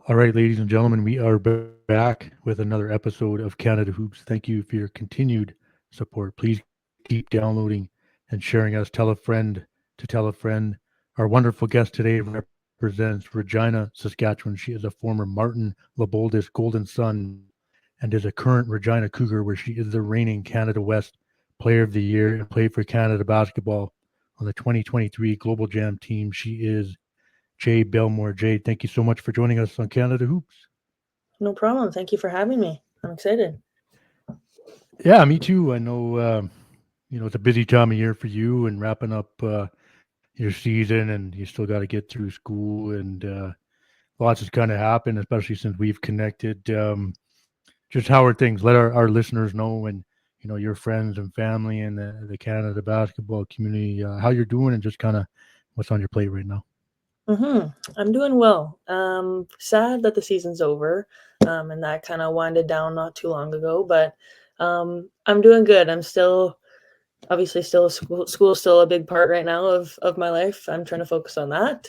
All right, ladies and gentlemen, we are back with another episode of Canada Hoops. Thank you for your continued support. Please keep downloading and sharing us. Tell a friend to tell a friend. Our wonderful guest today represents Regina, Saskatchewan. She is a former Martin Laboldis Golden Sun and is a current Regina Cougar, where she is the reigning Canada West Player of the Year and played for Canada basketball on the 2023 Global Jam team. She is Jade Belmore. Jade, thank you so much for joining us on Canada Hoops. No problem. Thank you for having me. I'm excited. Yeah, me too. I know, it's a busy time of year for you and wrapping up your season, and you still got to get through school, and lots has kind of happened, especially since we've connected. Just how are things? Let our listeners know, and your friends and family and the Canada basketball community, how you're doing, and just kind of what's on your plate right now. I'm doing well. Sad that the season's over, and that kind of winded down not too long ago. But I'm doing good. I'm still obviously still school's still a big part right now of my life. I'm trying to focus on that.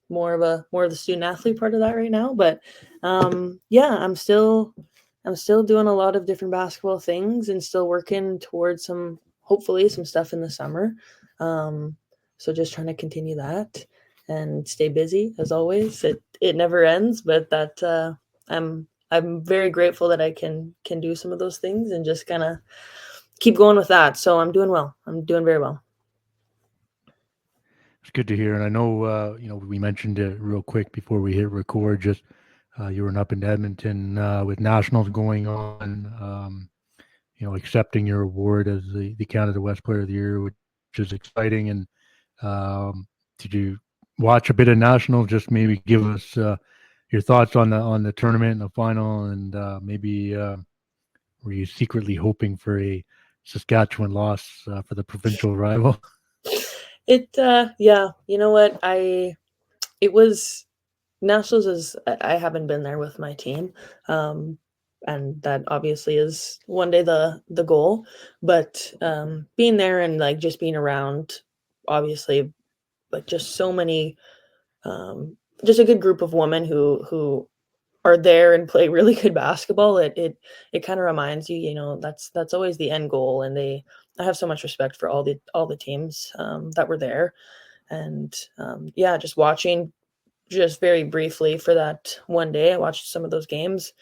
More of the student athlete part of that right now. But yeah, I'm still doing a lot of different basketball things and still working towards some hopefully some stuff in the summer. Um, so just trying to continue that and stay busy as always. It never ends, but I'm very grateful that I can do some of those things and just kind of keep going with that. So I'm doing well. I'm doing very well. It's good to hear, and I know we mentioned it real quick before we hit record. Just you were up in Edmonton with nationals going on. Accepting your award as the Canada West Player of the Year, which is exciting. And did you watch a bit of nationals? Just maybe give us your thoughts on the tournament and the final, and maybe were you secretly hoping for a Saskatchewan loss for the provincial rival? Yeah, you know what? It was nationals is I haven't been there with my team. Um and that obviously is one day the goal, but being there and like just being around obviously like just so many just a good group of women who are there and play really good basketball. It kind of reminds you, that's always the end goal. And I have so much respect for all the teams that were there. And yeah, just watching just very briefly for that one day. I watched some of those games,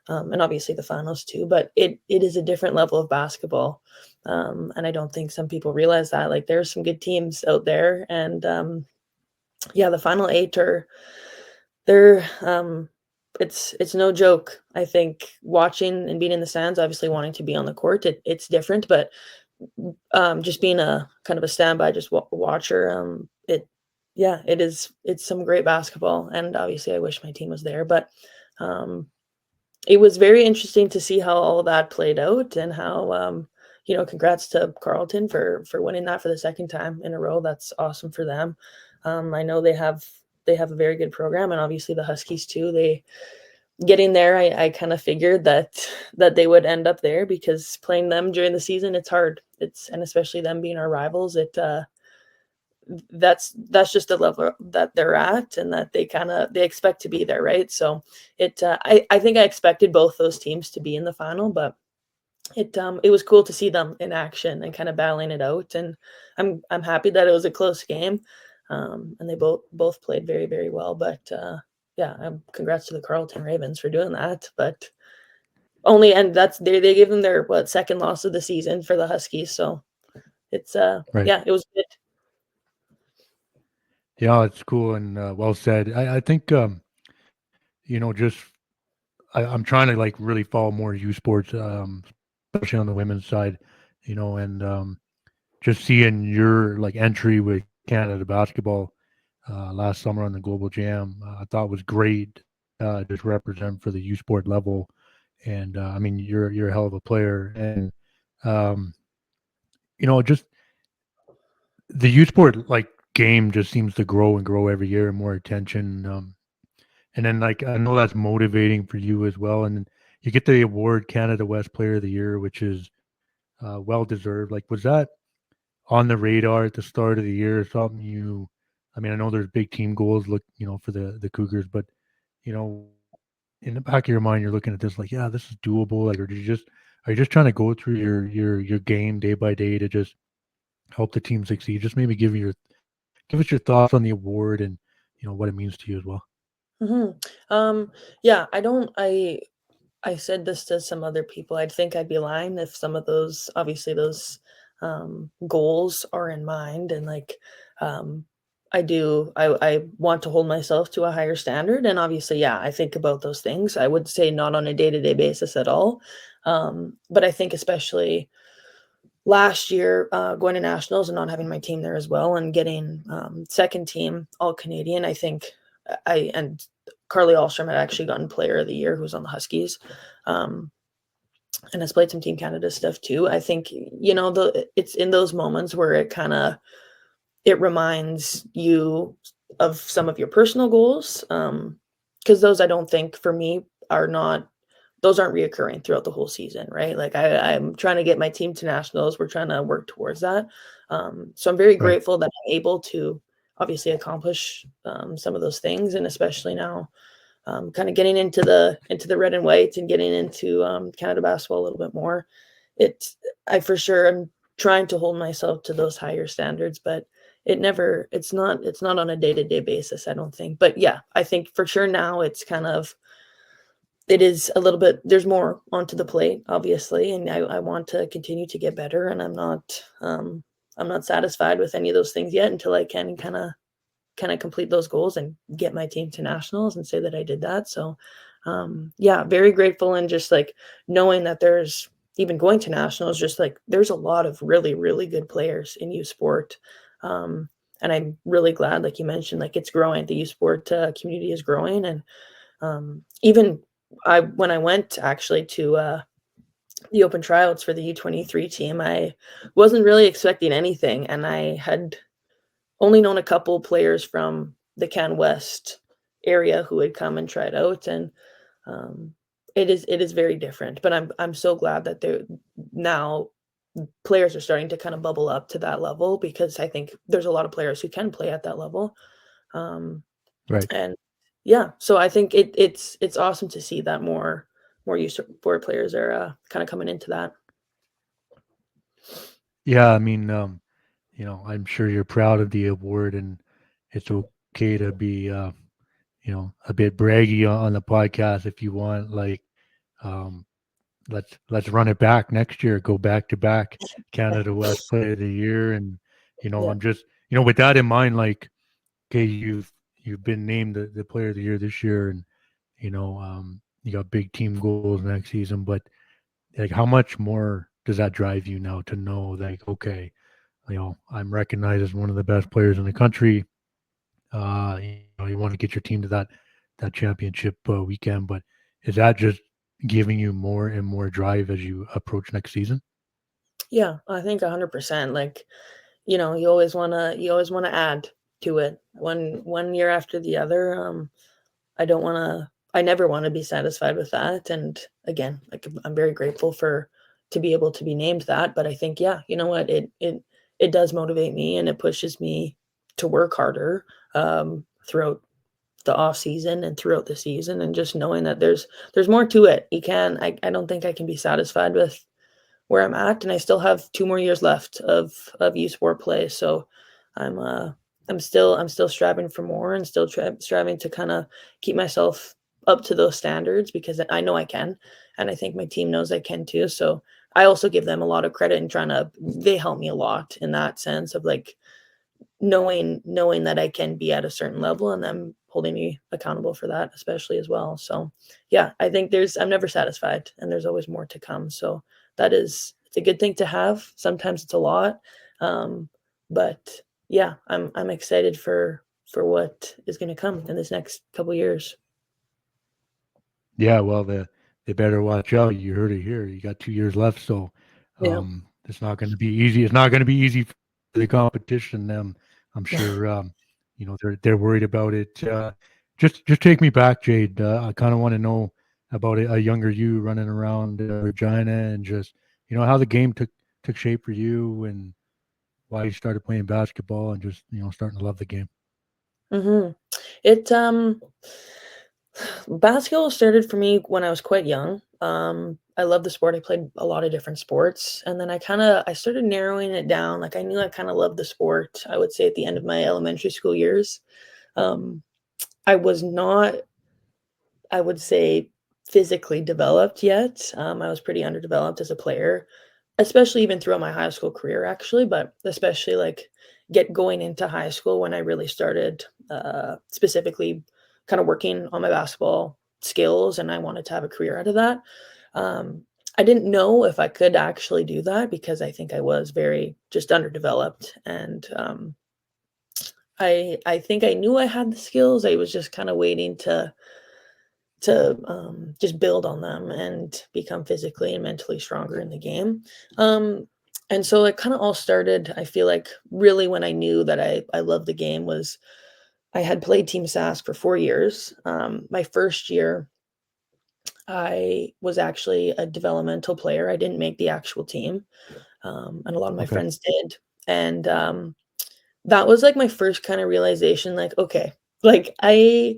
and obviously the finals too. But it is a different level of basketball, and I don't think some people realize that. Like there's some good teams out there, and yeah, the final eight are they're it's no joke. I think watching and being in the stands, obviously wanting to be on the court, it's different, but just being a kind of a standby, just watcher, yeah, it's some great basketball, and obviously I wish my team was there, but um, it was very interesting to see how all of that played out and how congrats to Carleton for winning that for the second time in a row. That's awesome for them. I know they have a very good program, and obviously the Huskies too. They getting there, I kind of figured that they would end up there because playing them during the season, it's hard. It's and especially them being our rivals, that's just the level that they're at and that they expect to be there, right? So I think I expected both those teams to be in the final, but it was cool to see them in action and kind of battling it out. And I'm happy that it was a close game, and they both played very very well. But yeah, congrats to the Carleton Ravens for doing that. But only and that's they gave them their second loss of the season for the Huskies. So it's Right. yeah, it was good. Yeah, it's cool and well said. I think just I'm trying to like really follow more U sports, especially on the women's side, and just seeing your like entry with Canada basketball last summer on the Global Jam, I thought was great. Just represent for the U sport level, and I mean you're a hell of a player, and um, just the U sport like game just seems to grow and grow every year, and more attention. And then like I know that's motivating for you as well. And then you get the award Canada West Player of the Year, which is well deserved. Like was that on the radar at the start of the year or something? I mean, I know there's big team goals look for the Cougars, but you know, in the back of your mind, you're looking at this like, yeah, this is doable. Like, or are you just trying to go through your game day by day to just help the team succeed? Just maybe give us your thoughts on the award and what it means to you as well. Hmm. Yeah, I said this to some other people. I'd think I'd be lying if some of those, obviously, those goals are in mind. And like, um, I want to hold myself to a higher standard. And obviously, yeah, I think about those things. I would say not on a day to day basis at all. But I think, especially last year, going to nationals and not having my team there as well, and getting second team all Canadian, I think and Carly Alstrom had actually gotten Player of the Year, who's on the Huskies, um, and has played some Team Canada stuff too. I think it's in those moments where it reminds you of some of your personal goals, because those, I don't think, for me, are not those aren't reoccurring throughout the whole season, right? Like I'm trying to get my team to nationals. We're trying to work towards that. So I'm very Right. grateful that I'm able to obviously accomplish some of those things, and especially now, kind of getting into the red and white and getting into Canada basketball a little bit more. It's I for sure am trying to hold myself to those higher standards, but it's not on a day to day basis, I don't think. But yeah, I think for sure now it is a little bit, there's more onto the plate, obviously, and I want to continue to get better, and I'm not satisfied with any of those things yet until I can complete those goals and get my team to nationals and say that I did that. So yeah, very grateful, and just like knowing that there's even going to nationals, just like there's a lot of really, really good players in youth sport. Um, and I'm really glad, like you mentioned, like it's growing. The youth sport community is growing, and even when I went actually to the open tryouts for the U23 team, I wasn't really expecting anything, and I had only known a couple players from the Can West area who had come and tried out, and um, it is very different. But I'm so glad that there now players are starting to kind of bubble up to that level, because I think there's a lot of players who can play at that level. Um, Right. and yeah, so I think it's awesome to see that more youth sport players are kind of coming into that. Yeah, I mean, I'm sure you're proud of the award, and it's okay to be, a bit braggy on the podcast if you want. Like, um, let's run it back next year. Go back to back Canada West Player of the Year, and Yeah. I'm just with that in mind, like, okay, you've been named the Player of the Year this year, and you got big team goals next season, but like, how much more does that drive you now to know, like, okay, I'm recognized as one of the best players in the country. You want to get your team to that championship weekend, but is that just giving you more and more drive as you approach next season? Yeah, I think 100%. Like, you always wanna add to it one year after the other. I never wanna be satisfied with that, and again, like, I'm very grateful for to be able to be named that. But I think, yeah, you know what? It does motivate me, and it pushes me to work harder, throughout the off season and throughout the season, and just knowing that there's more to it. I don't think I can be satisfied with where I'm at, and I still have 2 more years left of youth sport play. So I'm uh I'm still striving for more, and still striving to kind of keep myself up to those standards, because I know I can, and I think my team knows I can too. So I also give them a lot of credit in trying to they help me a lot in that sense of like knowing that I can be at a certain level, and them holding me accountable for that, especially as well. So yeah, I think I'm never satisfied, and there's always more to come. So it's a good thing to have. Sometimes it's a lot. Um, but yeah, I'm excited for what is going to come in this next couple years. Yeah, well, they better watch out. You heard it here. You got 2 years left, so Yeah. it's not going to be easy. It's not going to be easy for the competition. I'm sure they're worried about it. Just take me back, Jade. I kind of want to know about a younger you running around Regina, and just how the game took shape for you, and why you started playing basketball, and just starting to love the game. Hmm. It Basketball started for me when I was quite young. I love the sport. I played a lot of different sports, and then I started narrowing it down. Like I knew I kind of loved the sport. I would say at the end of my elementary school years, um, I was not, I would say, physically developed yet. I was pretty underdeveloped as a player, especially even throughout my high school career, actually, but especially like get going into high school when I really started specifically kind of working on my basketball skills and I wanted to have a career out of that. Um, I didn't know if I could actually do that because I think I was very just underdeveloped and I think I knew I had the skills. I was just kind of waiting to just build on them and become physically and mentally stronger in the game. Um, and so it kind of all started, I feel like, really when I knew that I loved the game was I had played Team Sask for 4 years. My first year, I was actually a developmental player. I didn't make the actual team, and a lot of my Okay. friends did. And that was like my first kind of realization, like, okay, like I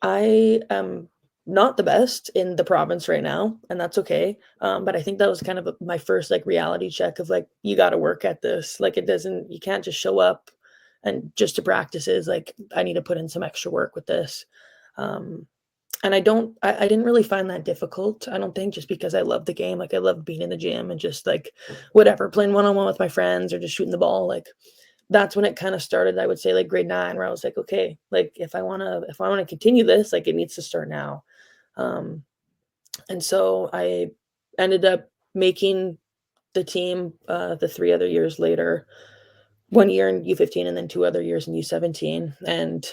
am not the best in the province right now, and that's okay. But I think that was kind of my first like reality check of like, you got to work at this. Like, you can't just show up and just to practices. Like, I need to put in some extra work with this. Um, and I didn't really find that difficult. I don't think just because I love the game. Like, I love being in the gym and just like whatever, playing one on one with my friends or just shooting the ball. Like, that's when it kind of started, I would say, like, grade 9, where I was like, "Okay, like, if I wanna continue this, like, it needs to start now." Um, and so I ended up making the team, the 3 other years later, 1 year in U15 and then 2 other years in U17, and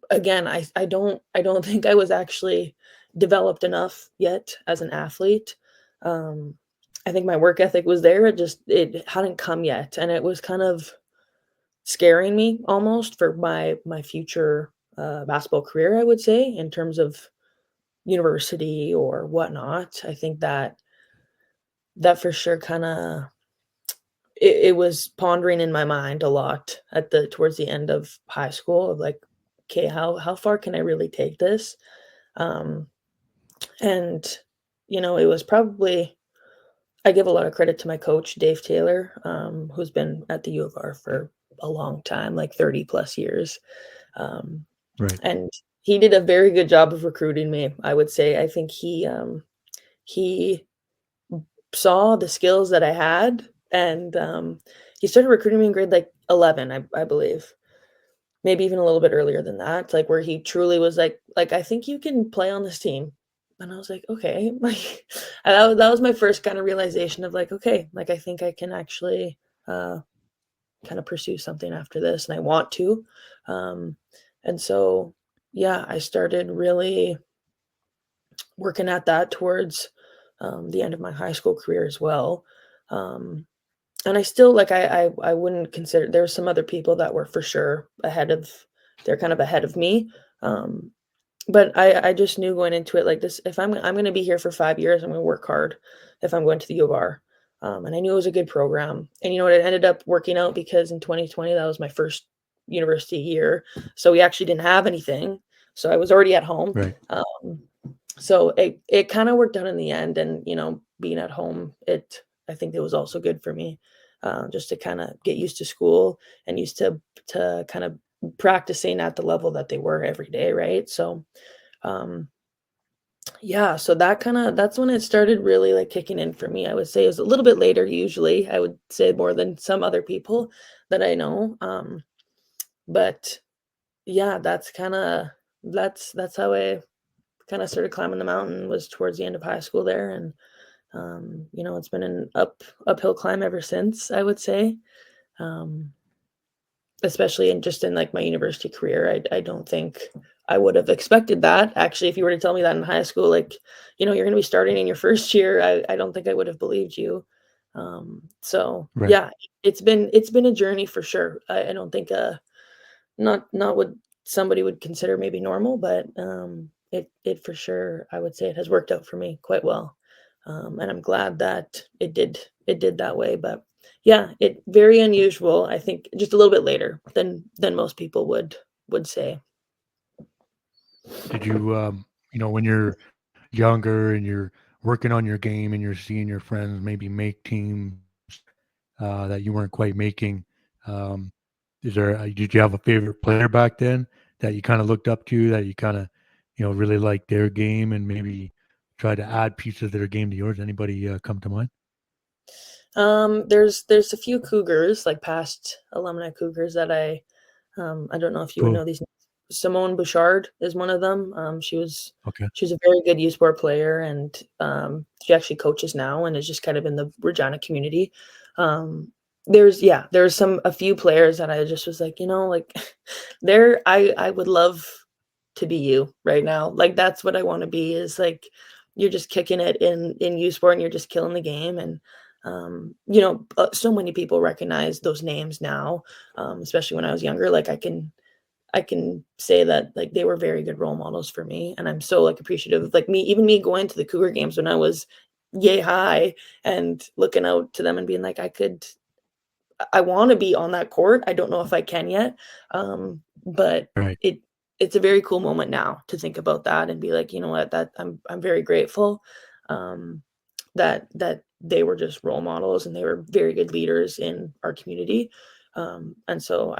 again, I don't think I was actually developed enough yet as an athlete. Um, I think my work ethic was there, it hadn't come yet, and it was kind of scaring me almost for my future, basketball career, I would say, in terms of university or whatnot. I think that for sure kinda it was pondering in my mind a lot at the towards the end of high school of like, "Okay, how far can I really take this?" Um, and, it was probably I give a lot of credit to my coach, Dave Taylor, who's been at the U of R for a long time, like 30 plus years. Um, Right. and he did a very good job of recruiting me, I would say. I think he saw the skills that I had, and, he started recruiting me in grade, like, 11, I believe. Maybe even a little bit earlier than that, like, where he truly was like, "I think you can play on this team." And I was like, "Okay." Like, and that was my first kinda realization of, like, "Okay, like, I think I can actually, uh, kinda pursue something after this, and I want to." Um, and so, yeah, I started really working at that towards, the end of my high school career as well. Um, and I still like I wouldn't consider there's some other people that were for sure they're kind of ahead of me. Um, but I just knew going into it like this, if I'm gonna be here for 5 years, I'm gonna work hard if I'm going to the U of R. And I knew it was a good program. And you know what, it ended up working out because in 2020, that was my first university year. So we actually didn't have anything. So I was already at home. Right. So it kinda worked out in the end and, being at home, I think it was also good for me, just to kinda get used to school and used to kind of practicing at the level that they were every day, right? So, um, yeah, so that's when it started really, like, kicking in for me. I would say it was a little bit later usually, I would say more than some other people that I know, but yeah, that's how I kinda started climbing the mountain was towards the end of high school there, and, it's been an uphill climb ever since, I would say, um, especially in like, my university career. I don't think I would have expected that. Actually, if you were to tell me that in high school, like, "You're gonna be starting in your first year," I don't think I would have believed you. So, Right. yeah, it's been a journey for sure. I don't think, not what somebody would consider maybe normal, but, it for sure, I would say it has worked out for me quite well. And I'm glad that it did that way, but yeah, it very unusual, I think just a little bit later than most people would say. Did you, when you're younger and you're working on your game and you're seeing your friends maybe make teams that you weren't quite making, um, did you have a favorite player back then that you kind of looked up to, that you kind of, really liked their game and maybe try to add pieces of their game to yours? Anybody come to mind? There's a few Cougars, like past alumni Cougars that I don't know if you would Cool. know these names. Simone Bouchard is one of them. Okay. She was a very good U Sport player, and she actually coaches now and is just kind of in the Regina community. There's a few players that I just was like, like I would love to be you right now. Like that's what I want to be, is like you're just kicking it in U Sport and you're just killing the game. And so many people recognize those names now, especially when I was younger. Like I can say that like they were very good role models for me, and I'm so like appreciative of like me going to the Cougar games when I was yay high and looking out to them and being like I want to be on that court. I don't know if I can yet, but Right. it's a very cool moment now to think about that and be like, you know what, that I'm very grateful, um, that they were just role models and they were very good leaders in our community, and so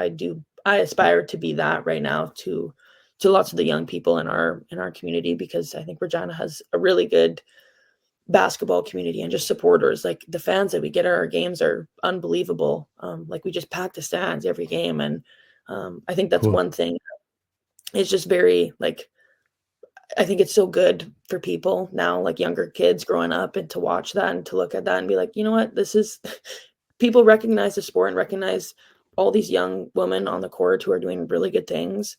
I aspire to be that right now to lots of the young people in our community, because I think Regina has a really good basketball community and just supporters. Like the fans that we get at our games are unbelievable. Like we just pack the stands every game, and I think that's Cool. one thing. It's just very like I think it's so good for people now, like younger kids growing up, and to watch that and to look at that and be like, you know what, this is people recognize the sport and recognize all these young women on the court who are doing really good things.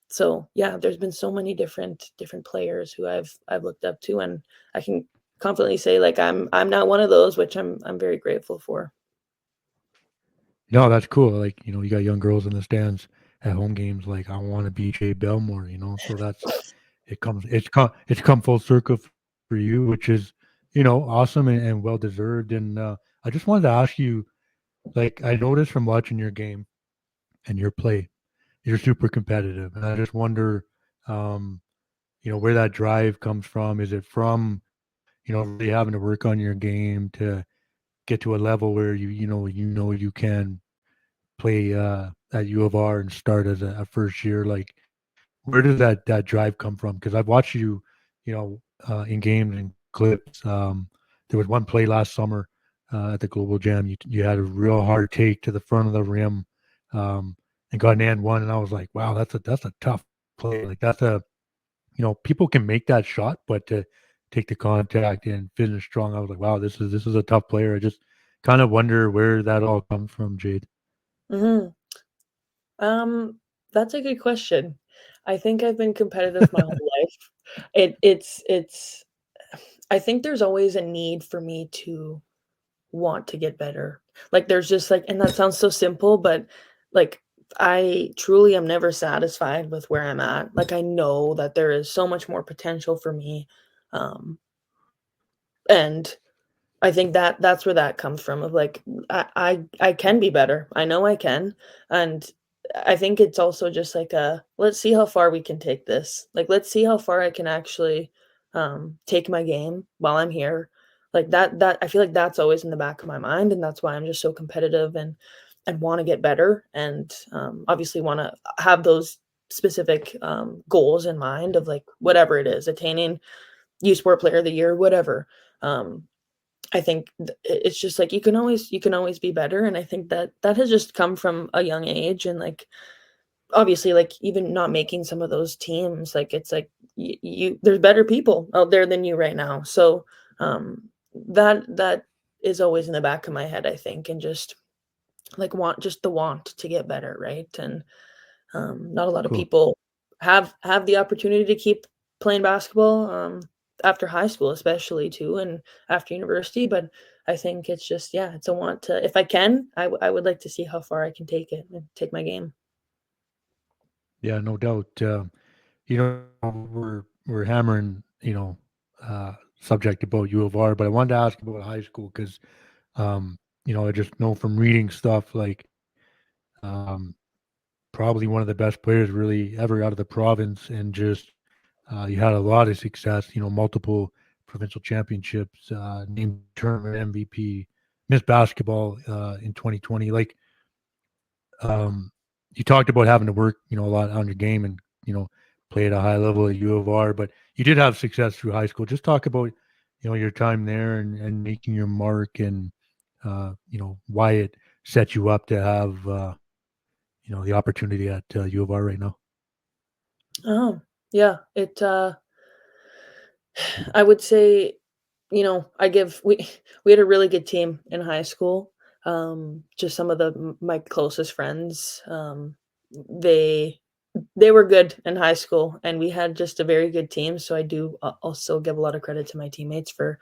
So yeah, there's been so many different players who I've looked up to, and I can confidently say like I'm not one of those, which I'm very grateful for. No, that's cool. Like, you got young girls in the stands at home games like, "I wanna be Jade Belmore," so it's come full circle for you, which is, awesome and well deserved. And, I just wanted to ask you, like, I noticed from watching your game and your play, you're super competitive, and I just wonder, um, where that drive comes from. Is it from, really having to work on your game to get to a level where you can play at U of R and start as a first year? Like, where does that drive come from? Because I've watched you, in games and clips. There was one play last summer at the Global Jam. You had a real hard take to the front of the rim, um, and got an and one. And I was like, wow, that's a tough play. Like that's people can make that shot, but to take the contact and finish strong, I was like, wow, this is a tough player. I just kind of wonder where that all comes from, Jade. Hmm. That's a good question. I think I've been competitive my whole life. It's I think there's always a need for me to want to get better. Like there's just like, and that sounds so simple, but like I truly am never satisfied with where I'm at. Like I know that there is so much more potential for me. Um and I think that that's where that comes from, of like I can be better. I know I can. And I think it's also just like a let's see how far we can take this. Like let's see how far I can actually take my game while I'm here. Like that I feel like that's always in the back of my mind, and that's why I'm just so competitive and want to get better, and obviously want to have those specific goals in mind of like whatever it is, attaining U Sport Player of the Year, whatever. Um, I think it's just like you can always be better, and I think that that has just come from a young age, and like obviously like even not making some of those teams, like it's like you there's better people out there than you right now. So that is always in the back of my head, I think, and just like the want to get better, right? And not a lot of Cool. people have the opportunity to keep playing basketball, after high school, especially too, and after university. But I think it's just yeah, it's a want to. If I can, I would like to see how far I can take it and take my game. Yeah, no doubt. We're hammering, subject about U of R, but I wanted to ask about high school because, I just know from reading stuff like, um, probably one of the best players really ever out of the province, and just You had a lot of success, multiple provincial championships, named tournament MVP, Miss Basketball in 2020. Um, you talked about having to work, a lot on your game and, play at a high level at U of R, but you did have success through high school. Just talk about, your time there and making your mark and, why it set you up to have, the opportunity at U of R right now. Oh, yeah. I would say, I give we had a really good team in high school. Just some of my closest friends, they they were good in high school, and we had just a very good team. So I do also give a lot of credit to my teammates for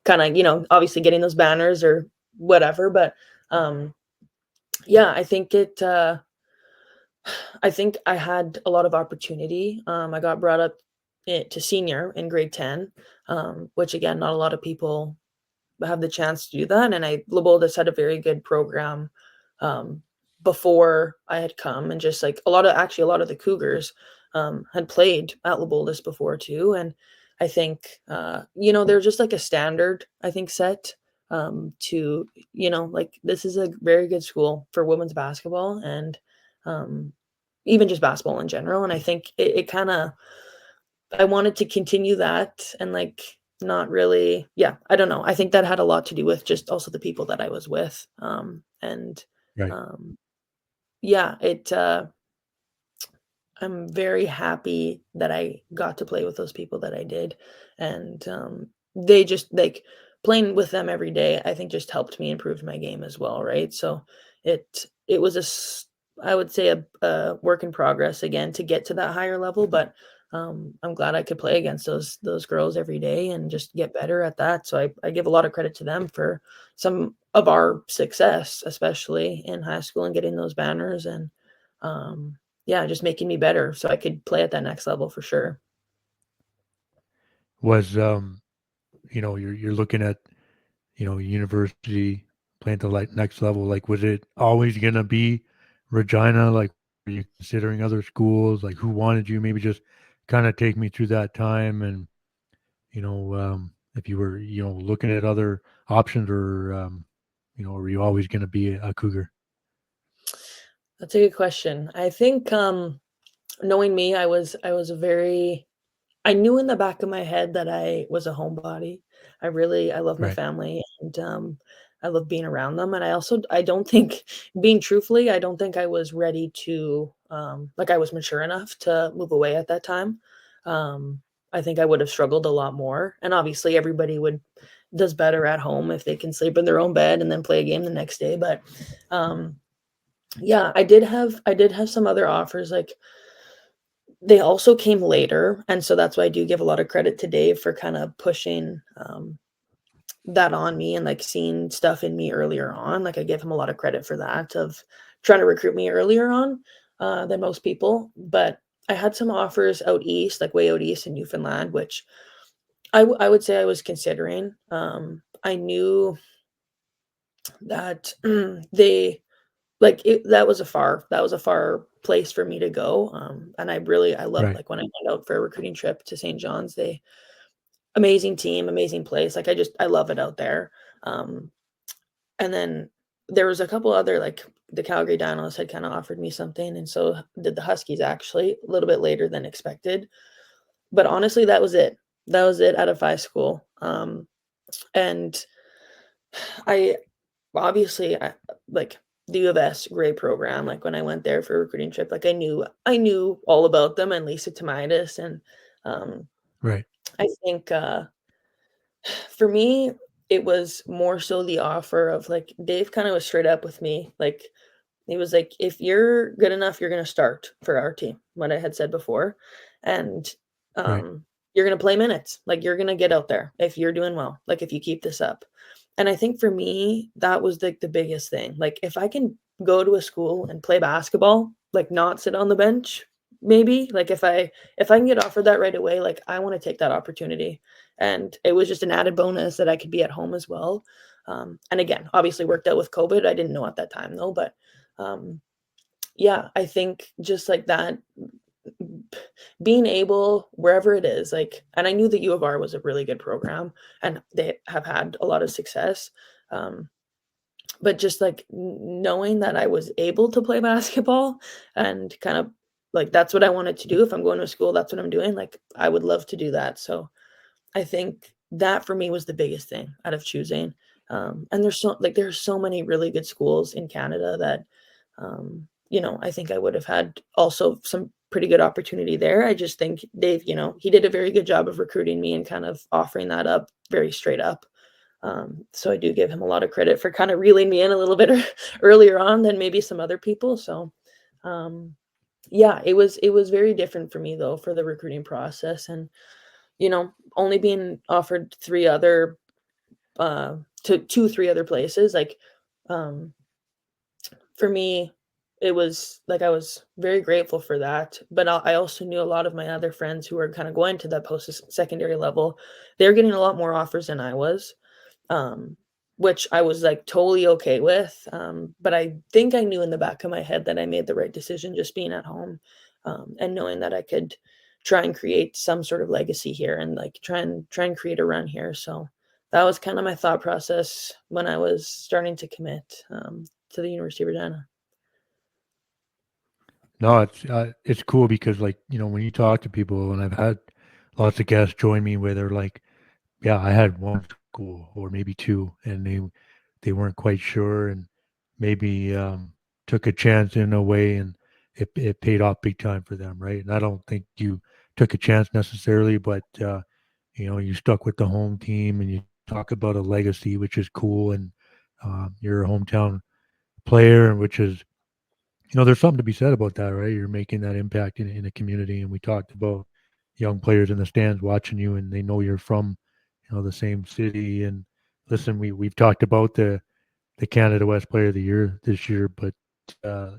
kind of, obviously getting those banners or whatever. But um, yeah, I think I had a lot of opportunity. I got brought up to senior in grade 10, which again, not a lot of people have the chance to do that. And Laboldis had a very good program um, before I had come, and just like a lot of the Cougars had played at Laboldis before too. And I think, they're just like a standard, I think, set to, like this is a very good school for women's basketball and um, even just basketball in general. And I think it kind of, I wanted to continue that and like not really, yeah, I don't know. I think that had a lot to do with just also the people that I was with. And Right. um, yeah, I'm very happy that I got to play with those people that I did. And they just like playing with them every day, I think just helped me improve my game as well. Right. So it was I would say a work in progress again to get to that higher level. But I'm glad I could play against those girls every day and just get better at that. So I give a lot of credit to them for some of our success, especially in high school and getting those banners and um, yeah, just making me better so I could play at that next level for sure. Was you're looking at university playing at the next level. Like, was it always gonna be Regina? Like, were you considering other schools? Like, who wanted you? Maybe just kind of take me through that time and if you were looking at other options or were you always gonna be a Cougar? That's a good question. I think knowing me, I was a very I knew in the back of my head that I was a homebody. I love my Right. family and I love being around them. And I don't think being truthfully, I don't think I was ready to like I was mature enough to move away at that time. Um I think I would have struggled a lot more. And obviously everybody would does better at home if they can sleep in their own bed and then play a game the next day. But um yeah, I did have some other offers like they also came later, and so that's why I do give a lot of credit to Dave for kinda pushing, that on me and, like, seeing stuff in me earlier on, like, I give him a lot of credit for that, of trying to recruit me earlier on, than most people, but I had some offers out east, like, way out east in Newfoundland, which I would say I was considering, I knew that they like, that was a far place for me to go, and I love, Right. like, when I went out for a recruiting trip to St. John's, they amazing team, amazing place, like, I love it out there, um, and then there was a couple other, like, the Calgary Dinos had kinda offered me something, and so did the Huskies actually, a little bit later than expected, but honestly, that was it. That was it out of high school, and I obviously, like, the U of S, great program, like, when I went there for a recruiting trip, like, I knew all about them and Lisa Tomaitis, and, um, Right. I think, for me, it was more so the offer of, like Dave kinda was straight up with me, like, he was like, "If you're good enough, you're gonna start for our team," what I had said before, and, Right. "You're gonna play minutes, like, you're gonna get out there if you're doing well, like, if you keep this up." And I think for me, that was, like, the biggest thing, like, if I can go to a school and play basketball, like, not sit on the bench, maybe, like, if I can get offered that right away, like, I wanna take that opportunity, and it was just an added bonus that I could be at home as well, and again, obviously worked out with COVID, I didn't know at that time though, but um, yeah, I think just like that, being able wherever it is, like, and I knew the U of R was a really good program and they have had a lot of success. Um, but just like knowing that I was able to play basketball and kind of like that's what I wanted to do. If I'm going to school, that's what I'm doing. Like I would love to do that. So I think that for me was the biggest thing out of choosing. And there's so many really good schools in Canada that I think I would have had also some pretty good opportunity there. I just think Dave, he did a very good job of recruiting me and kind of offering that up very straight up. So I do give him a lot of credit for kind of reeling me in a little bit earlier on than maybe some other people. So um, yeah, it was very different for me though for the recruiting process, and only being offered three other to two, three other places, like um for me, it was like I was very grateful for that. But I also knew a lot of my other friends who were kind of going to that post secondary level. They're getting a lot more offers than I was, um, which I was like totally okay with. But I think I knew in the back of my head that I made the right decision just being at home, and knowing that I could try and create some sort of legacy here and like try and create a run here. So that was kind of my thought process when I was starting to commit to the University of Regina. No, it's cool because like when you talk to people, and I've had lots of guests join me where they're like, yeah, I had one school or maybe two, and they weren't quite sure, and maybe took a chance in a way, and it paid off big time for them, right? And I don't think you took a chance necessarily, but you stuck with the home team, and you talk about a legacy, which is cool, and you're a hometown player, which is there's something to be said about that, right? You're making that impact in a community, and we talked about young players in the stands watching you, and they know you're from, the same city. And listen, we've talked about the Canada West Player of the Year this year, but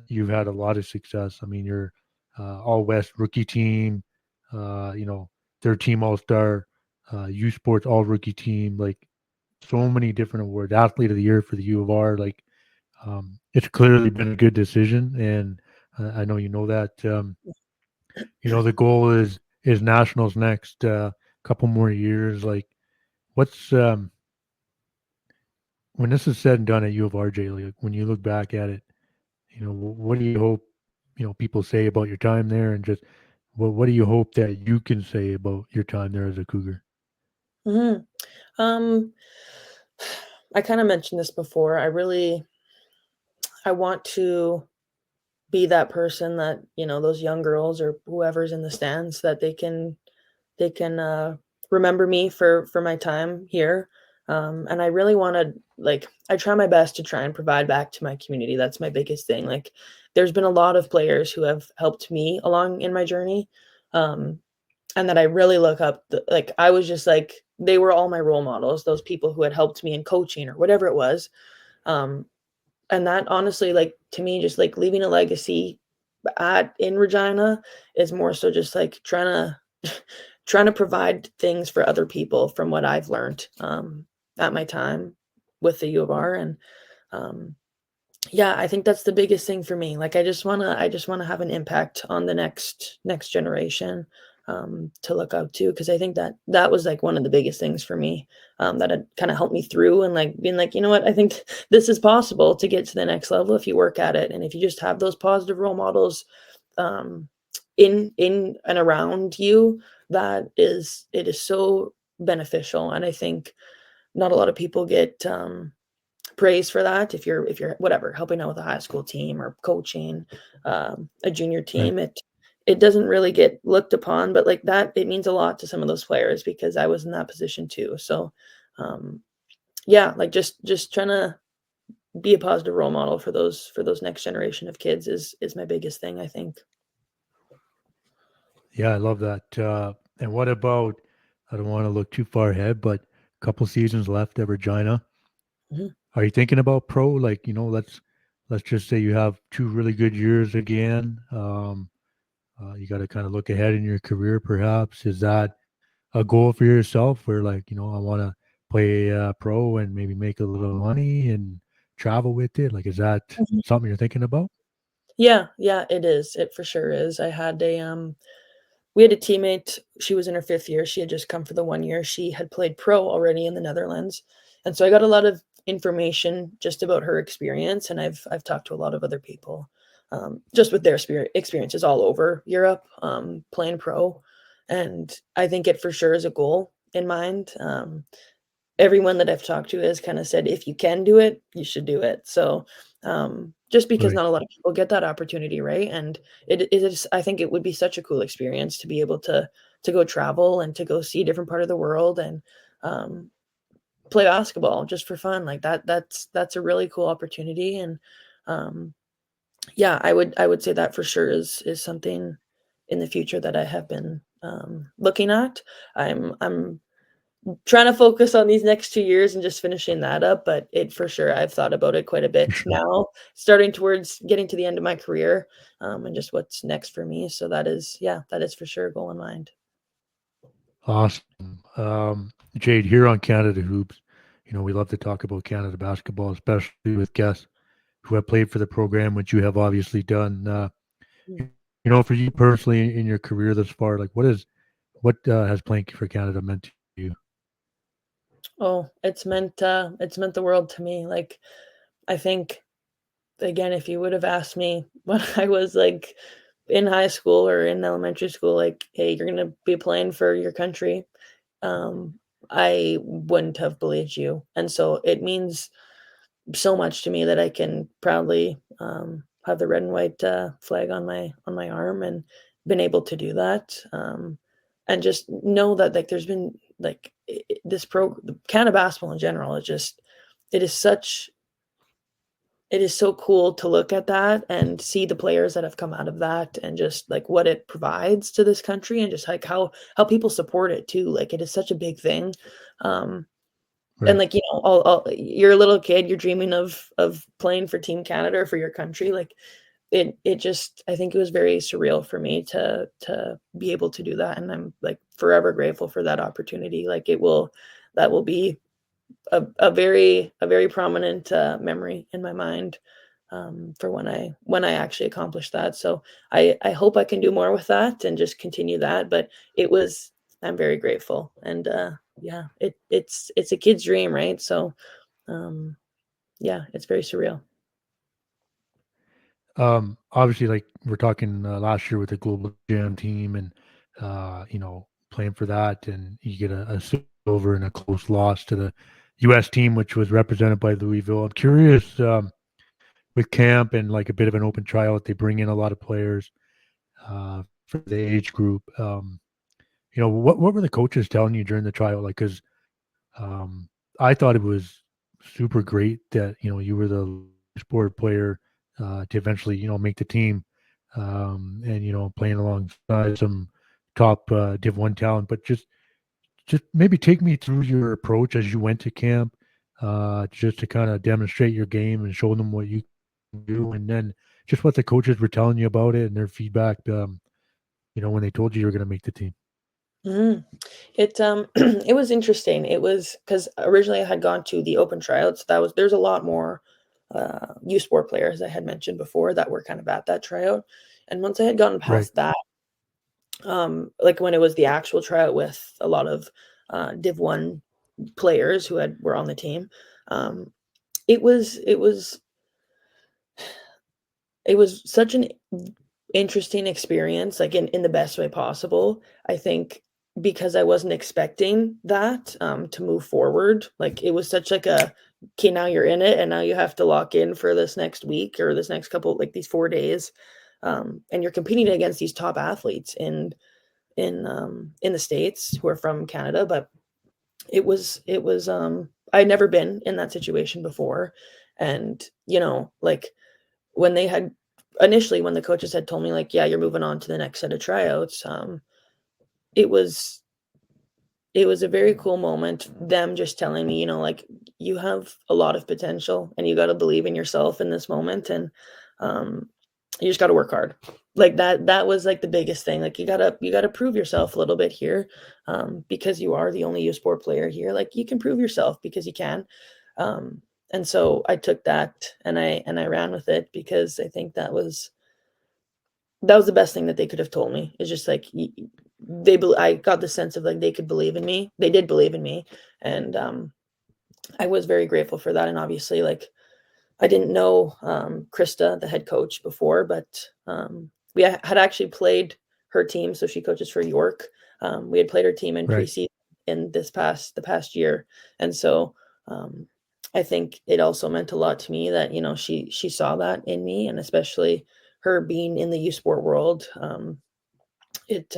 you've had a lot of success. I mean, you're all West rookie team, uh, you know, third team All Star, U Sports All Rookie team, like so many different awards, Athlete of the Year for the U of R, like it's clearly been a good decision, and I know you know that. The goal is nationals next. Couple more years. Like, what's when this is said and done at U of RJ? Like, when you look back at it, what do you hope people say about your time there, and just what do you hope that you can say about your time there as a Cougar? Mhm. Um, I kind of mentioned this before. I want to be that person that, those young girls or whoever's in the stands that they can remember me for my time here. And I really want to like I try my best to try and provide back to my community. That's my biggest thing. Like there's been a lot of players who have helped me along in my journey. Um, and that I really look up like I was just like they were all my role models, those people who had helped me in coaching or whatever it was. Um, and that honestly, like to me, just like leaving a legacy at in Regina is more so just like trying to provide things for other people from what I've learned at my time with the U of R. And um, yeah, I think that's the biggest thing for me. Like I just wanna have an impact on the next generation, to look up to, because I think that that was, like, one of the biggest things for me, that had kinda helped me through and, like, being like, "You know what? I think this is possible to get to the next level if you work at it, and if you just have those positive role models, um, in and around you, it is so beneficial." And I think not a lot of people get, praise for that. If you're whatever helping out with a high school team or coaching a junior Right. team, it doesn't really get looked upon, but like that it means a lot to some of those players because I was in that position too. So um yeah, like just trying to be a positive role model for those next generation of kids is my biggest thing, I think. Yeah, I love that. And what about? I don't want to look too far ahead, but a couple seasons left at Regina. Mhm. Are you thinking about pro? Like, let's just say you have two really good years again. You got to kind of look ahead in your career, perhaps. Is that a goal for yourself where, like, I want to play pro and maybe make a little money and travel with it? Like, is that Mhm. something you're thinking about? Yeah, yeah, it is. It for sure is. I had a we had a teammate, she was in her 5th year, she had just come for the 1 year, she had played pro already in the Netherlands, and so I got a lot of information just about her experience, and I've talked to a lot of other people, just with their experiences all over Europe, playing pro, and I think it for sure is a goal in mind. Everyone that I've talked to has kinda said, "If you can do it, you should do it." So, just because Right. not a lot of people get that opportunity, right? And it is I think it would be such a cool experience to be able to go travel and to go see a different part of the world and, um, play basketball just for fun, like, that's a really cool opportunity, and, um, yeah, I would say that for sure is something in the future that I have been, looking at. I'm trying to focus on these next 2 years and just finishing that up, but it for sure, I've thought about it quite a For bit sure. now, starting towards getting to the end of my career, and just what's next for me, so that is yeah, that is for sure a goal in mind. Awesome. Jade, here on Canada Hoops, we love to talk about Canada basketball, especially with guests who have played for the program, which you have obviously done. Mm. For you personally in your career thus far, like what has playing for Canada meant to you? Oh, it's meant the world to me, like, I think, again, if you would have asked me when I was, like, in high school or in elementary school, like, "Hey, you're gonna be playing for your country," um, I wouldn't have believed you, and so it means so much to me that I can proudly, have the red and white, flag on my arm and been able to do that, and just know that, like, there's been, like, this Canada basketball in general is just it is such it is so cool to look at that and see the players that have come out of that and just, like, what it provides to this country and just, like, how people support it too, like, it is such a big thing, um, and, Right. like, all you're a little kid, you're dreaming of playing for Team Canada or for your country, like, it just I think it was very surreal for me to be able to do that, and I'm, like, forever grateful for that opportunity, like, that will be a very prominent, memory in my mind, for when I actually accomplished that, so I hope I can do more with that and just continue that, but it was I'm very grateful, and, yeah, it's a kid's dream, right? So, um, yeah, it's very surreal. Obviously, like we're talking last year with the Global Jam Team, and playing for that, and you get a silver and a close loss to the U.S. team, which was represented by Louisville. I'm curious, with camp and like a bit of an open tryout, they bring in a lot of players for the age group. What were the coaches telling you during the tryout? Like, because um, I thought it was super great that you were the sport player to eventually make the team, and playing alongside some top Div One talent. But just maybe take me through your approach as you went to camp, just to kind of demonstrate your game and show them what you can do, and then just what the coaches were telling you about it and their feedback. When they told you were going to make the team. Mhm. It was interesting. It was because originally I had gone to the open tryouts. There's a lot more U Sport players I had mentioned before that were kind of at that tryout. And once I had gotten Right. past that, like when it was the actual tryout with a lot of Div One players who had were on the team, um, it was it was such an interesting experience, like, in the best way possible. I think because I wasn't expecting that, to move forward, like, it was such like a, "Okay, now you're in it, and now you have to lock in for this next week or this next couple like, these 4 days," and you're competing against these top athletes in the States who are from Canada, but I'd never been in that situation before, and, like, when they had initially, when the coaches had told me, like, "Yeah, you're moving on to the next set of tryouts," it was it was a very cool moment, them just telling me, like, "You have a lot of potential, and you gotta believe in yourself in this moment, and, um, you just gotta work hard." Like, that was, like, the biggest thing, like, you gotta prove yourself a little bit here, because you are the only U Sport player here, like, you can prove yourself because you can, and so I took that and I ran with it because I think that was that was the best thing that they could have told me. It's just like I got the sense of like they could believe in me. They did believe in me, and I was very grateful for that. And obviously, like I didn't know Krista, the head coach, before, but we had actually played her team. So she coaches for York. We had played her team in Right. preseason in the past year, and so I think it also meant a lot to me that she saw that in me, and especially her being in the U Sport world. It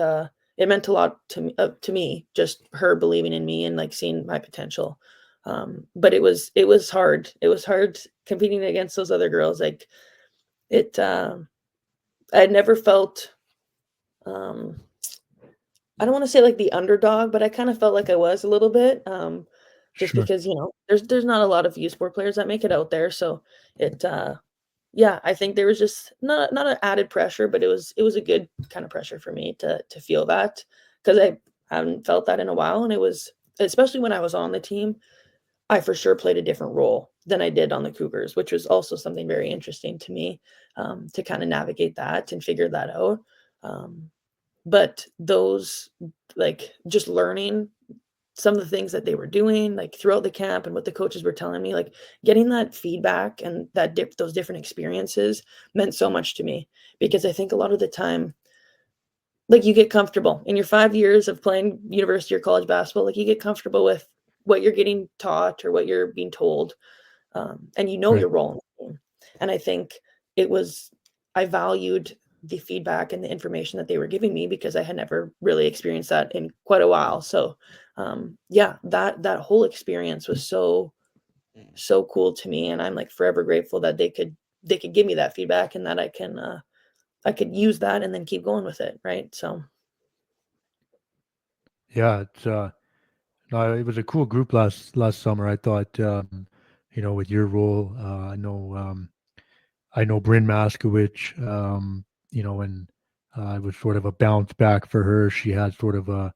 it meant a lot to me, just her believing in me and like seeing my potential. But it was hard. It was hard competing against those other girls. Like it, I had never felt. Um, I don't want to say like the underdog, but I kind of felt like I was a little bit. Just Sure. because there's not a lot of U Sport players that make it out there, so it yeah, I think there was just not an added pressure, but it was a good kind of pressure for me to feel that, because I haven't felt that in a while, and it was, especially when I was on the team, I for sure played a different role than I did on the Cougars, which was also something very interesting to me, to kind of navigate that and figure that out. Um, but those, like, just learning some of the things that they were doing, like, throughout the camp and what the coaches were telling me, like, getting that feedback and those different experiences meant so much to me, because I think a lot of the time, like, you get comfortable in your 5 years of playing university or college basketball, like, you get comfortable with what you're getting taught or what you're being told, and your Right. role in the team. And I think it was I valued the feedback and the information that they were giving me, because I had never really experienced that in quite a while. So, yeah, that whole experience was so cool to me, and I'm like forever grateful that they could give me that feedback, and that I could use that and then keep going with it, right? So, Yeah. It's no, it was a cool group last summer. I thought, with your role, I know Bryn Maskowicz, and it was sort of a bounce back for her. She had sort of a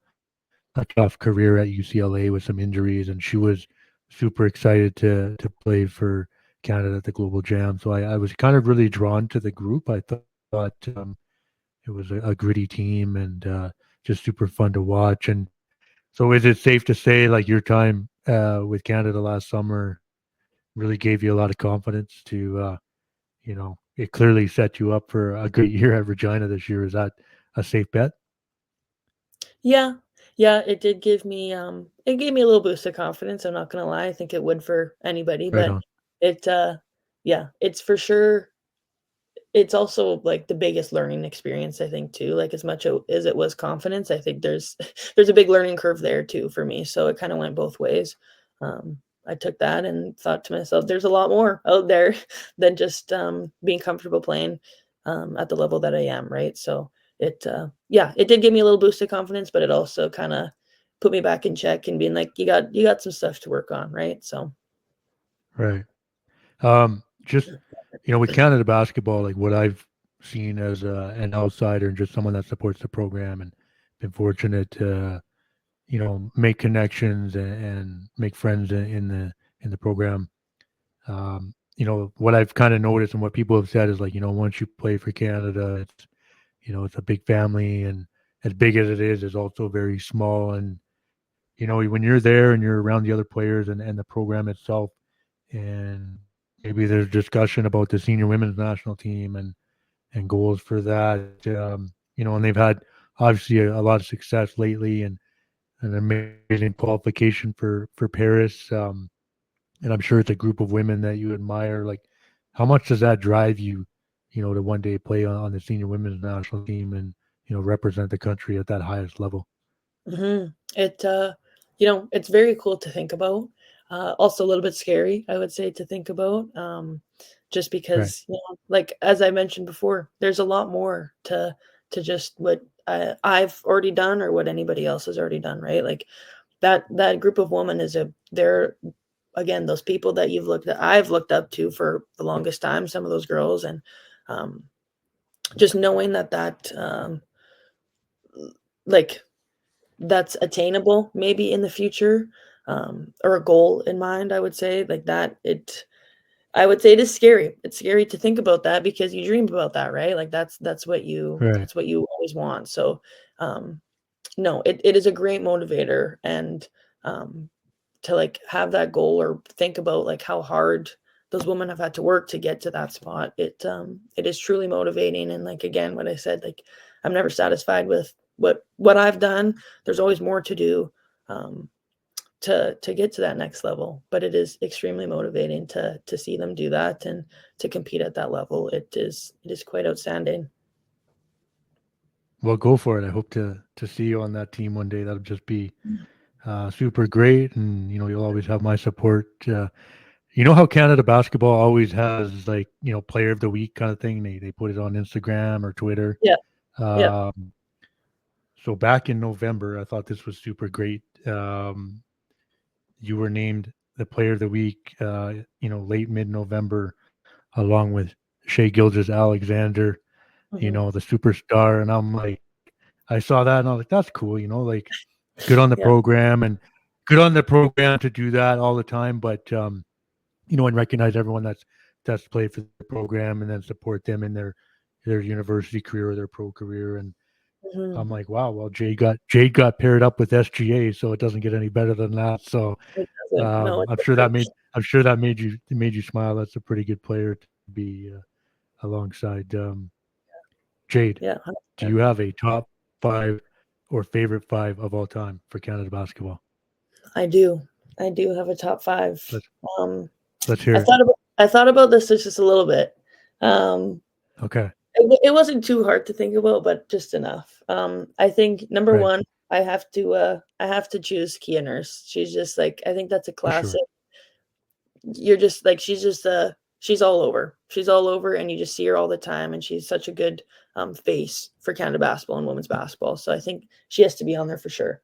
tough career at UCLA with some injuries, and she was super excited to play for Canada at the Global Jam. So I was kind of really drawn to the group. I thought it was a gritty team and just super fun to watch. And so, is it safe to say, like, your time with Canada last summer really gave you a lot of confidence to, it clearly set you up for a great year at Regina this year? Is that a safe bet? yeah, yeah, it gave me a little boost of confidence. I'm not gonna lie. I think it would for anybody, Right but on. it yeah, it's for sure. It's also like the biggest learning experience, I think, too. Like, as much as it was confidence, I think there's there's a big learning curve there too for me. So it kind of went both ways. I took that and thought to myself, there's a lot more out there than just being comfortable playing at the level that I am, right? So yeah, it did give me a little boost of confidence, but it also kind of put me back in check and being like, you got some stuff to work on, right? So Right. Just with Canada basketball, like what I've seen as an outsider and just someone that supports the program, and been fortunate to make connections and make friends in the program. What I've kind of noticed and what people have said is, like, once you play for Canada, it's a big family, and as big as it is also very small. And when you're there and you're around the other players and the program itself, and maybe there's discussion about the senior women's national team and goals for that. And they've had obviously a lot of success lately, and an amazing qualification for Paris. And I'm sure it's a group of women that you admire. Like, how much does that drive you, to one day play on the senior women's national team and represent the country at that highest level? It it's very cool to think about. Also a little bit scary, I would say, to think about. Just Right. because, like, as I mentioned before, there's a lot more to just what I've already done or what anybody else has already done, right? Like, that group of women they're, again, those people that I've looked up to for the longest time, some of those girls. And um, just knowing that like that's attainable maybe in the future, or a goal in mind, I would say, like that. I would say it is scary. It's scary to think about that because you dream about that, right? Like Right. that's what you always want. So um no, it is a great motivator, and um to like have that goal or think about like how hard those women have had to work to get to that spot. It is truly motivating, and like again what I said, like I'm never satisfied with what I've done. There's always more to do. Um to get to that next level, but it is extremely motivating to see them do that and to compete at that level. It is quite outstanding. Well, go for it. I hope to see you on that team one day. That'll just be super great, and you'll always have my support. You know how Canada basketball always has like player of the week kind of thing. They put it on Instagram or Twitter. Yeah, yeah. Um, so back in November, I thought this was super great. You were named the player of the week. Late mid November, along with Shea Gilgis Alexander. Hmm. The superstar, and I'm like, I saw that and I was like, that's cool. Like good on the Yeah. program and good on the program to do that all the time. But and recognize everyone that's played for the program and then support them in their university career or their pro career. And Hmm. I'm like, wow, well, Jade got paired up with SGA, so it doesn't get any better than that. So It doesn't. No, it I'm sure that doesn't. made you smile. That's a pretty good player to be alongside. Jade, Yeah, do 100%. you have a top five or favorite five of all time for Canada basketball? I do. I do have a top five. Let's Um, let's hear it. I thought about this just a little bit. Um, Okay, it wasn't too hard to think about, but just enough. I think number right, one, I have to choose Kia Nurse. She's just like I think that's a for sure. classic. You're just like she's all over. She's all over, and you just see her all the time, and she's such a good face for Canada basketball and women's basketball. So I think she has to be on there for sure.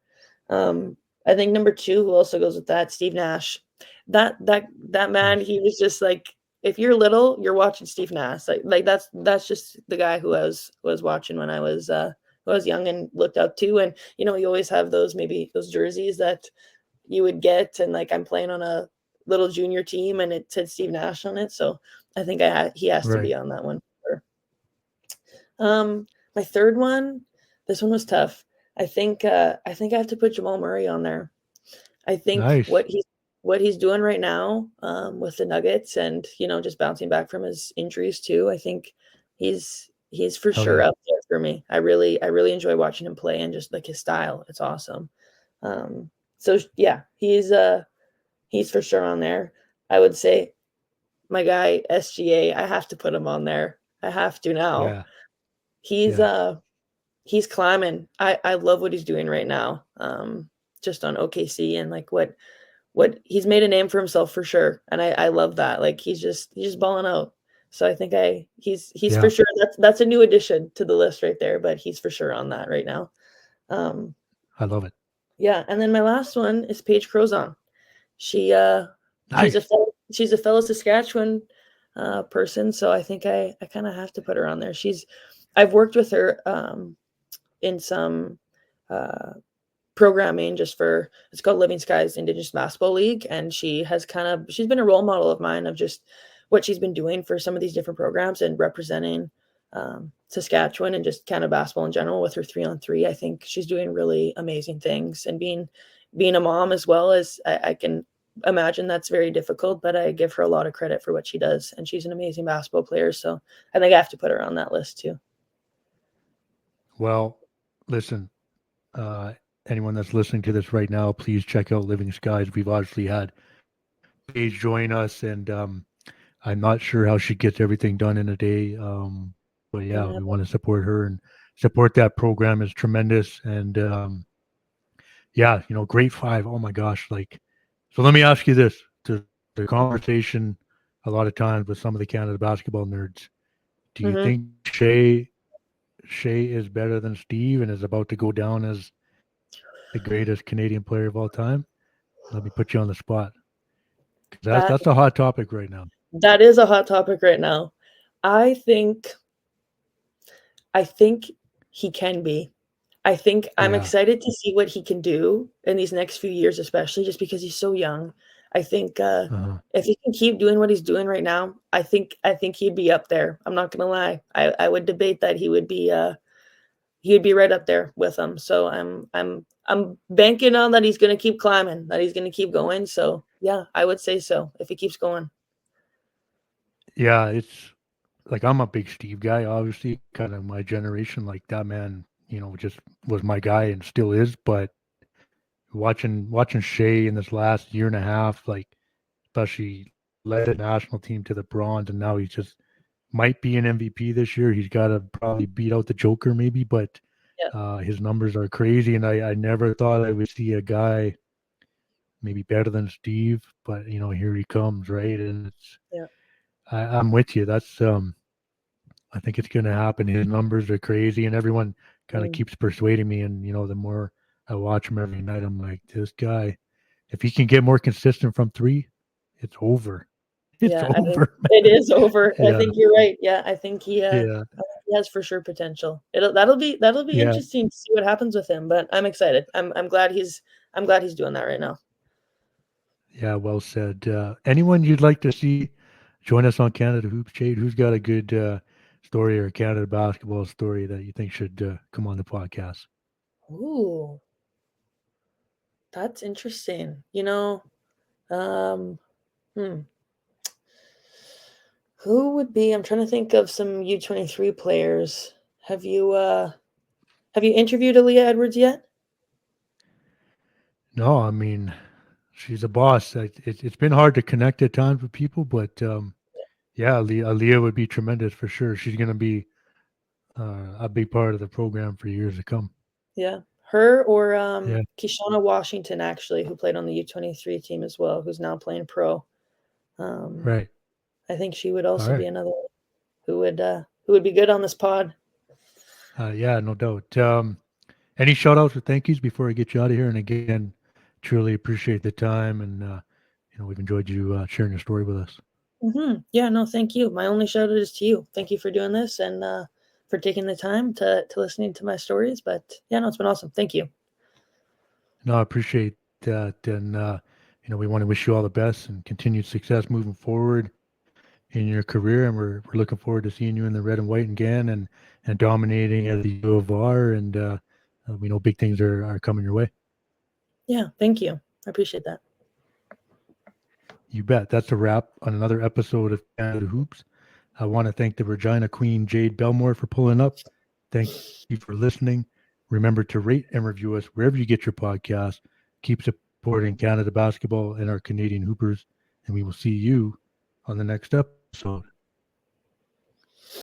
I think number two, who also goes with that, Steve Nash. That man, Nice. he was just like if you're little, you're watching Steve Nash. Like that's just the guy who I was watching when I was young and looked up to. And you always have those maybe those jerseys that you would get, and like I'm playing on a little junior team and it said Steve Nash on it. So I think he has to Right. be on that one. Um, my third one, this one was tough. I think I have to put Jamal Murray on there. I think Nice. what he's doing right now with the Nuggets, and just bouncing back from his injuries too. I think he's for Hell sure yeah. up there for me. I really enjoy watching him play and just like his style. It's awesome. Um, so yeah, he's for sure on there. I would say my guy SGA. I have to put him on there. I have to now. Yeah. He's Yeah. uh he's climbing. I love what he's doing right now. Just on OKC and like what he's made a name for himself for sure. And I love that. Like he's just balling out. So I think he's for Yeah. sure that's a new addition to the list right there, but he's for sure on that right now. Um I love it. yeah, and then my last one is Paige Crozon. She Nice. she's a fellow Saskatchewan person, so I think I kind of have to put her on there. I've worked with her in some uh, programming just for it's called Living Skies Indigenous Basketball League, and she's been a role model of mine of just what she's been doing for some of these different programs and representing Saskatchewan and just Canada basketball in general with her 3-on-3. I think she's doing really amazing things, and being a mom as well as I can imagine that's very difficult, but I give her a lot of credit for what she does, and she's an amazing basketball player. So I think I have to put her on that list too. Well, listen, uh, anyone that's listening to this right now, please check out Living Skies. We've obviously had Paige join us, and I'm not sure how she gets everything done in a day. But yeah, Yeah. we want to support her and support that program is tremendous. And yeah, great five. Oh my gosh. So let me ask you this to the conversation a lot of times with some of the Canada basketball nerds. Do you Hmm. think Shea is better than Steve and is about to go down as the greatest Canadian player of all time? Let me put you on the spot. 'Cause that's That that's a hot topic right now. that is a hot topic right now. I think I think he can be. I think I'm Yeah. excited to see what he can do in these next few years, especially just because he's so young. I think Uh-huh. if he can keep doing what he's doing right now, I think he'd be up there. I'm not gonna lie. I would debate that he would be right up there with them. So I'm banking on that he's gonna keep climbing, that he's gonna keep going. So yeah, I would say so if he keeps going. Yeah, it's like I'm a big Steve guy, obviously, kind of my generation. Like that man, just was my guy and still is. But watching Shea in this last year and a half, like especially led the national team to the bronze, and now he's just might be an MVP this year. He's got to probably beat out the Joker, maybe, but Yeah, his numbers are crazy, and I never thought I would see a guy maybe better than Steve, but here he comes, right? And yeah. I'm with you. That's I think it's going to happen. His numbers are crazy, and everyone kind of Mm. keeps persuading me. And the more I watch him every night, I'm like, this guy, if he can get more consistent from three, it's over. It's Yeah, I think over, it man. is over. I Yeah, think you're right. Yeah, yeah, I think he has for sure potential. That'll be yeah, interesting to see what happens with him, but I'm excited. I'm glad he's doing that right now. yeah. Well said. Anyone you'd like to see join us on Canada Hoops, Jade? Who's got a good story or Canada basketball story that you think should come on the podcast? Ooh, that's interesting. Um, hmm, who would be? I'm trying to think of some U23 players. Have you interviewed Aaliyah Edwards yet? No, I mean, she's a boss. It's been hard to connect at times with people, but yeah, Aaliyah would be tremendous for sure. She's going to be a big part of the program for years to come. Yeah. Her or Yeah, Kishonna Washington, actually, who played on the U23 team as well, who's now playing pro. Um, right. I think she would All also be right. another who would be good on this pod. Yeah, no doubt. Any shout outs or thank yous before I get you out of here? And again, truly appreciate the time, and we've enjoyed you sharing your story with us. Yeah, no, thank you. My only shout out is to you. Thank you for doing this and for taking the time to listening to my stories. But yeah, no, it's been awesome. Thank you. No, I appreciate that, and we want to wish you all the best and continued success moving forward in your career, and we're looking forward to seeing you in the red and white again, and dominating at the U of R, and we know big things are coming your way. Yeah, thank you. I appreciate that. You bet. That's a wrap on another episode of Canada Hoops. I want to thank the Regina Queen Jade Belmore for pulling up. Thank you for listening. Remember to rate and review us wherever you get your podcast. Keep supporting Canada basketball and our Canadian Hoopers, and we will see you on the next episode.